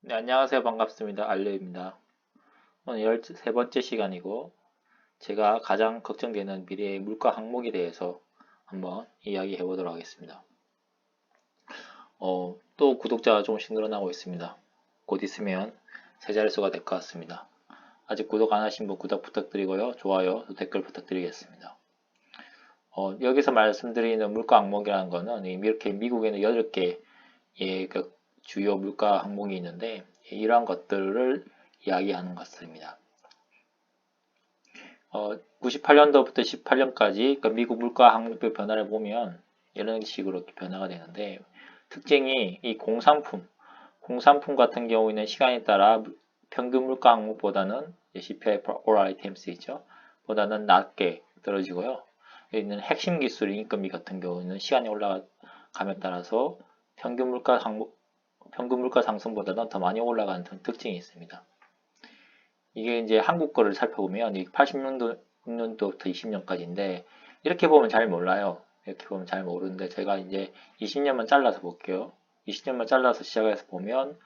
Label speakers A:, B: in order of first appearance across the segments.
A: 네, 안녕하세요. 반갑습니다. 알료입니다. 오늘 13번째 시간이고, 제가 가장 걱정되는 미래의 물가 항목에 대해서 한번 이야기해 보도록 하겠습니다. 또 구독자가 조금씩 늘어나고 있습니다. 곧 있으면 세 자릿수가 될 것 같습니다. 아직 구독 안 하신 분 구독 부탁드리고요. 좋아요, 또 댓글 부탁드리겠습니다. 여기서 말씀드리는 물가 항목이라는 거는 이렇게 미국에는 8개의 그 주요 물가 항목이 있는데, 이러한 것들을 이야기하는 것입니다. 98년도부터 18년까지 미국 물가 항목별 변화를 보면 이런 식으로 변화가 되는데, 특징이 이 공산품 같은 경우에는 시간에 따라 평균 물가 항목보다는 CPI per all items 있죠. 보다는 낮게 떨어지고요. 여기 있는 핵심 기술 인건비 같은 경우는 시간이 올라감에 따라서 평균 물가 상승보다는 더 많이 올라가는 특징이 있습니다. 이게 이제 한국 거를 살펴보면 80년도부터 20년까지인데 이렇게 보면 잘 몰라요. 이렇게 보면 잘 모르는데 제가 이제 20년만 잘라서 볼게요. 20년만 잘라서 시작해서 보면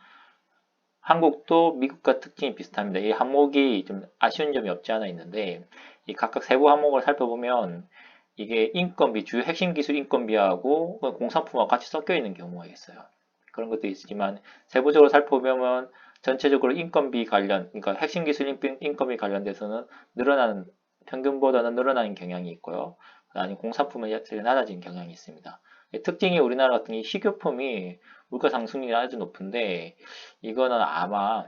A: 한국도 미국과 특징이 비슷합니다. 이 항목이 좀 아쉬운 점이 없지 않아 있는데 이 각각 세부 항목을 살펴보면 이게 인건비, 주요 핵심 기술 인건비하고 공산품하고 같이 섞여 있는 경우가 있어요. 그런 것도 있지만 세부적으로 살펴보면 전체적으로 인건비 관련, 그러니까 핵심 기술 인건비 관련돼서는 평균보다는 늘어나는 경향이 있고요. 아니 공산품은 낮아진 경향이 있습니다. 특징이 우리나라 같은 게 식료품이 물가 상승률이 아주 높은데 이거는 아마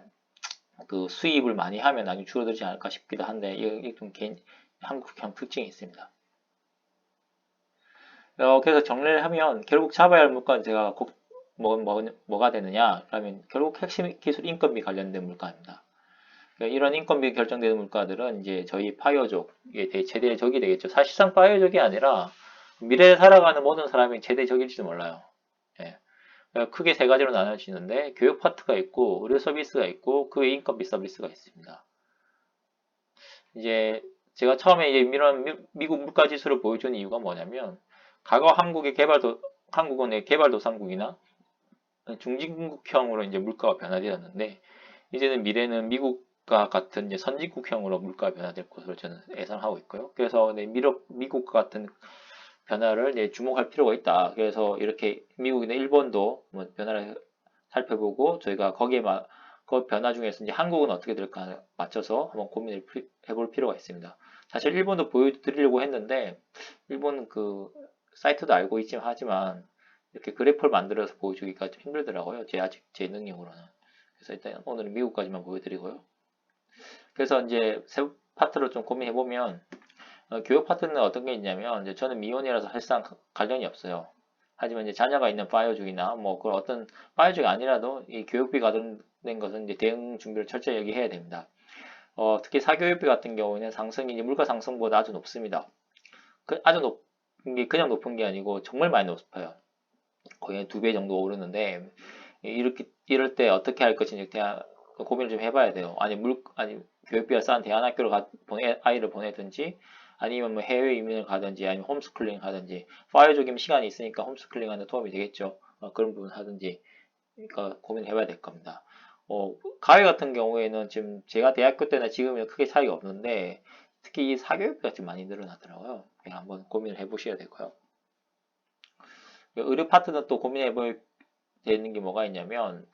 A: 그 수입을 많이 하면 나중에 줄어들지 않을까 싶기도 한데 이게 좀 한국형 특징이 있습니다. 그래서 정리를 하면 결국 잡아야 할 물가는 제가 뭐가 되느냐 그러면 결국 핵심 기술 인건비 관련된 물가입니다. 그러니까 이런 인건비 결정되는 물가들은 이제 저희 파이어족의 최대의 적이 되겠죠. 사실상 파이어족이 아니라 미래에 살아가는 모든 사람이 최대적일지도 몰라요. 예. 그러니까 크게 세 가지로 나눠지는데 교육 파트가 있고 의료 서비스가 있고 그 외 인건비 서비스가 있습니다. 이제 제가 처음에 이제 이런 미국 물가 지수를 보여주는 이유가 뭐냐면 과거 한국은 개발도상국이나 중진국형으로 이제 물가가 변화되었는데 이제는 미래는 미국과 같은 이제 선진국형으로 물가가 변화될 것으로 저는 예상하고 있고요. 그래서 미국과 같은 변화를 이제 주목할 필요가 있다. 그래서 이렇게 미국이나 일본도 변화를 살펴보고 저희가 그 변화 중에서 이제 한국은 어떻게 될까 맞춰서 한번 고민을 해볼 필요가 있습니다. 사실 일본도 보여드리려고 했는데 일본은 그 사이트도 알고 있지만 하지만 이렇게 그래프를 만들어서 보여주기가 좀 힘들더라고요. 제 능력으로는. 그래서 일단 오늘은 미국까지만 보여드리고요. 그래서 이제 세 파트로 좀 고민해보면 교육 파트는 어떤 게 있냐면 이제 저는 미혼이라서 사실상 관련이 없어요. 하지만 이제 자녀가 있는 파이어족이나 뭐 그런 어떤 파이어족이 아니라도 이 교육비 가동된 것은 이제 대응 준비를 철저히 해야 됩니다. 특히 사교육비 같은 경우에는 상승이 이제 물가 상승보다 아주 높습니다. 아주 높은 게 그냥 높은 게 아니고 정말 많이 높아요. 거의 2배 정도 오르는데 이럴 때 어떻게 할 것인지 고민을 좀 해봐야 돼요. 아니 교육비가 싼 대안학교로 아이를 보내든지 아니면 뭐 해외 이민을 가든지 아니면 홈스쿨링 하든지 파이어족이면 시간이 있으니까 홈스쿨링 하는 데 도움이 되겠죠. 그런 부분 하든지 그러니까 고민해봐야 될 겁니다. 가외 같은 경우에는 지금 제가 대학교 때나 지금은 크게 차이가 없는데 특히 이 사교육비가 좀 많이 늘어나더라고요. 그냥 한번 고민을 해보셔야 되고요. 의료 파트는 또 고민해볼 되는 게 뭐가 있냐면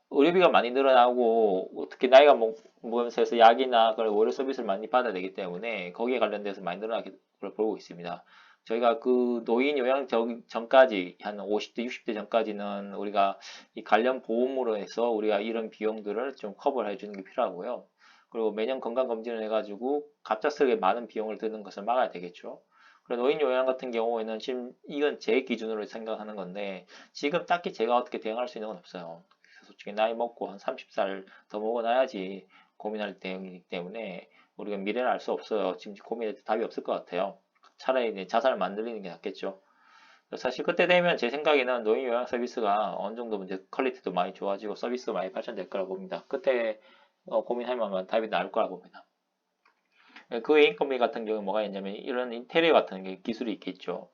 A: 의료비가 많이 늘어나고 특히 나이가 먹으면서 해서 약이나 그런 의료 서비스를 많이 받아야 되기 때문에 거기에 관련돼서 많이 늘어나는 걸 보고 있습니다. 저희가 그 노인 요양 전까지 한 50대, 60대 전까지는 우리가 이 관련 보험으로 해서 우리가 이런 비용들을 좀 커버를 해주는 게 필요하고요. 그리고 매년 건강검진을 해가지고 갑작스럽게 많은 비용을 드는 것을 막아야 되겠죠. 그리고 노인 요양 같은 경우에는 지금 이건 제 기준으로 생각하는 건데 지금 딱히 제가 어떻게 대응할 수 있는 건 없어요. 솔직히 나이 먹고 한 30살 더 먹어놔야지 고민할 대응이기 때문에 우리가 미래를 알 수 없어요. 지금 고민에 답이 없을 것 같아요. 차라리 자산을 만들리는 게 낫겠죠. 사실 그때 되면 제 생각에는 노인 요양 서비스가 어느 정도 이제 퀄리티도 많이 좋아지고 서비스도 많이 발전될 거라고 봅니다. 그때 고민할 만한 답이 나올 거라고 봅니다. 그 인건비 같은 경우는 뭐가 있냐면 이런 인테리어 같은 게 기술이 있겠죠.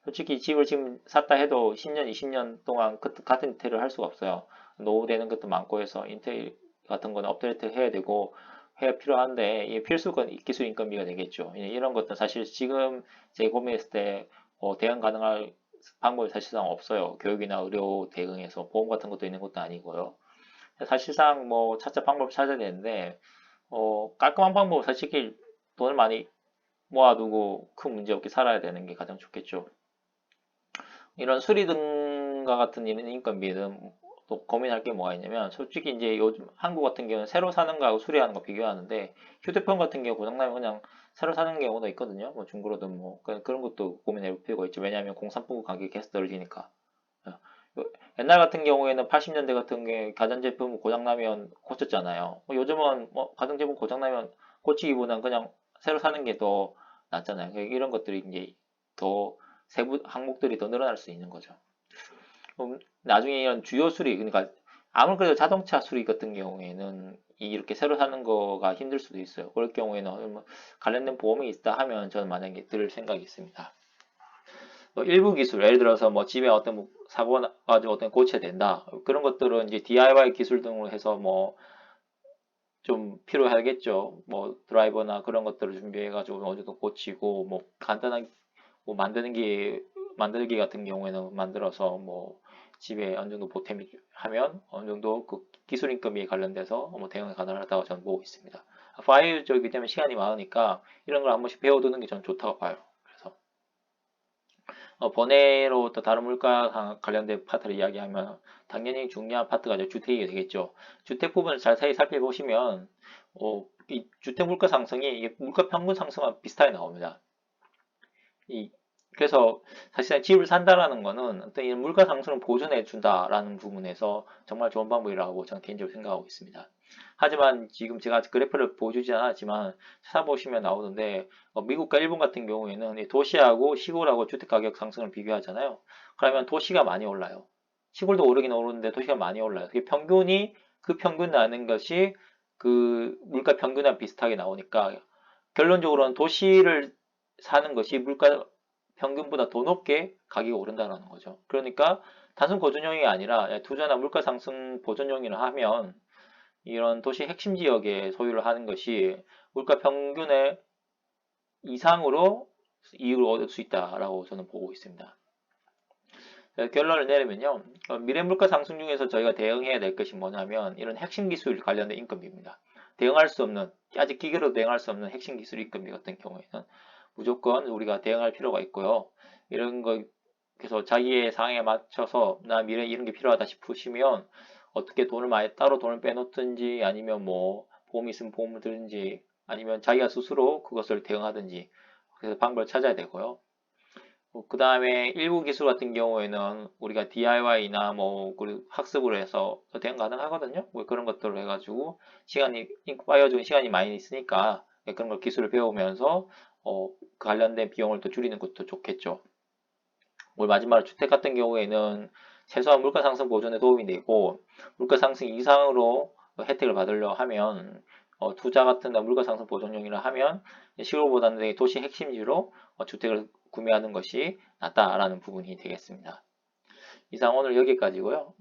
A: 솔직히 집을 지금 샀다 해도 10년, 20년 동안 같은 디테일을 할 수가 없어요. 노후되는 것도 많고 해서 인테일 같은 거는 업데이트 해야 되고 해야 필요한데 이게 필수건 기술 인건비가 되겠죠. 이런 것도 사실 지금 제 고민했을 때 대응 가능할 방법이 사실상 없어요. 교육이나 의료 대응에서 보험 같은 것도 있는 것도 아니고요. 사실상 뭐 방법을 찾아야 되는데 깔끔한 방법은 사실 돈을 많이 모아두고 큰 문제 없게 살아야 되는 게 가장 좋겠죠. 이런 수리 등과 같은 이런 인건비는 또 고민할 게 뭐가 있냐면 솔직히 이제 요즘 한국 같은 경우는 새로 사는 거하고 수리하는 거 비교하는데 휴대폰 같은 경우 고장나면 그냥 새로 사는 경우도 있거든요. 뭐 중고로든 뭐 그런 것도 고민해 볼 필요가 있죠. 왜냐하면 공산품 가격이 계속 떨어지니까. 옛날 같은 경우에는 80년대 같은 게 가전제품 고장나면 고쳤잖아요. 요즘은 뭐 가전제품 고장나면 고치기보단 그냥 새로 사는 게 더 낫잖아요. 이런 것들이 이제 더 세부 항목들이 더 늘어날 수 있는 거죠. 그럼 나중에 이런 주요 수리, 그러니까 아무래도 자동차 수리 같은 경우에는 이렇게 새로 사는 거가 힘들 수도 있어요. 그럴 경우에는 뭐 관련된 보험이 있다 하면 저는 만약에 들을 생각이 있습니다. 뭐 일부 기술, 예를 들어서 뭐 집에 어떤 뭐 사고가 가지고 어떤 고쳐야 된다. 그런 것들은 이제 DIY 기술 등으로 해서 뭐 좀 필요하겠죠. 뭐 드라이버나 그런 것들을 준비해가지고 어느 정도 고치고 뭐 간단한 뭐 만들기 같은 경우에는 만들어서 뭐 집에 어느 정도 보탬이 하면 어느 정도 그 기술 인건비에 관련돼서 뭐 대응이 가능하다고 저는 보고 있습니다. 파일 쪽이기 때문에 시간이 많으니까 이런 걸 한 번씩 배워두는 게 저는 좋다고 봐요. 그래서 번외로 또 다른 물가 관련된 파트를 이야기하면 당연히 중요한 파트가 이제 주택이 되겠죠. 주택 부분을 자세히 살펴보시면 이 주택 물가 상승이 이게 물가 평균 상승과 비슷하게 나옵니다. 이 그래서 사실상 집을 산다라는 거는 어떤 이 물가 상승을 보존해 준다라는 부분에서 정말 좋은 방법이라고 저는 개인적으로 생각하고 있습니다. 하지만 지금 제가 그래프를 보여주진 않았지만 찾아보시면 나오는데 미국과 일본 같은 경우에는 이 도시하고 시골하고 주택 가격 상승을 비교하잖아요. 그러면 도시가 많이 올라요. 시골도 오르긴 오르는데 도시가 많이 올라요. 그게 평균이 그 평균 나는 것이 그 물가 평균과 비슷하게 나오니까 결론적으로는 도시를 사는 것이 물가 평균보다 더 높게 가격이 오른다는 거죠. 그러니까 단순 거주용이 아니라 투자나 물가 상승 보전용이라 하면 이런 도시 핵심 지역에 소유를 하는 것이 물가 평균의 이상으로 이익을 얻을 수 있다라고 저는 보고 있습니다. 결론을 내리면요. 미래 물가 상승 중에서 저희가 대응해야 될 것이 뭐냐면 이런 핵심 기술 관련된 인건비입니다. 대응할 수 없는, 아직 기계로 대응할 수 없는 핵심 기술 인건비 같은 경우에는 무조건 우리가 대응할 필요가 있고요. 이런 거, 그래서 자기의 상황에 맞춰서 나 미래 이런 게 필요하다 싶으시면 어떻게 따로 돈을 빼놓든지 아니면 뭐 보험이 있으면 보험을 들든지 아니면 자기가 스스로 그것을 대응하든지 그래서 방법을 찾아야 되고요. 그 다음에 일부 기술 같은 경우에는 우리가 DIY나 뭐 학습으로 해서 대응 가능하거든요. 뭐 그런 것들을 해가지고 빠져주는 시간이 많이 있으니까 그런 걸 기술을 배우면서 그 관련된 비용을 또 줄이는 것도 좋겠죠. 마지막으로 주택 같은 경우에는 최소한 물가 상승 보전에 도움이 되고 물가 상승 이상으로 혜택을 받으려 하면 투자 같은 물가 상승 보전용이라 하면 시골보다는 도시 핵심지로 주택을 구매하는 것이 낫다라는 부분이 되겠습니다. 이상 오늘 여기까지고요.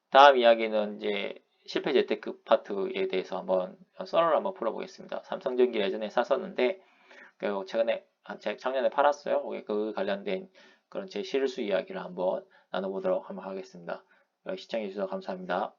A: 다음 이야기는 이제 실패 재테크 파트에 대해서 한번 썰을 한번 풀어보겠습니다. 삼성전기 예전에 샀었는데 최근에 작년에 팔았어요. 그 관련된 그런 제 실수 이야기를 한번 나눠보도록 하겠습니다. 시청해주셔서 감사합니다.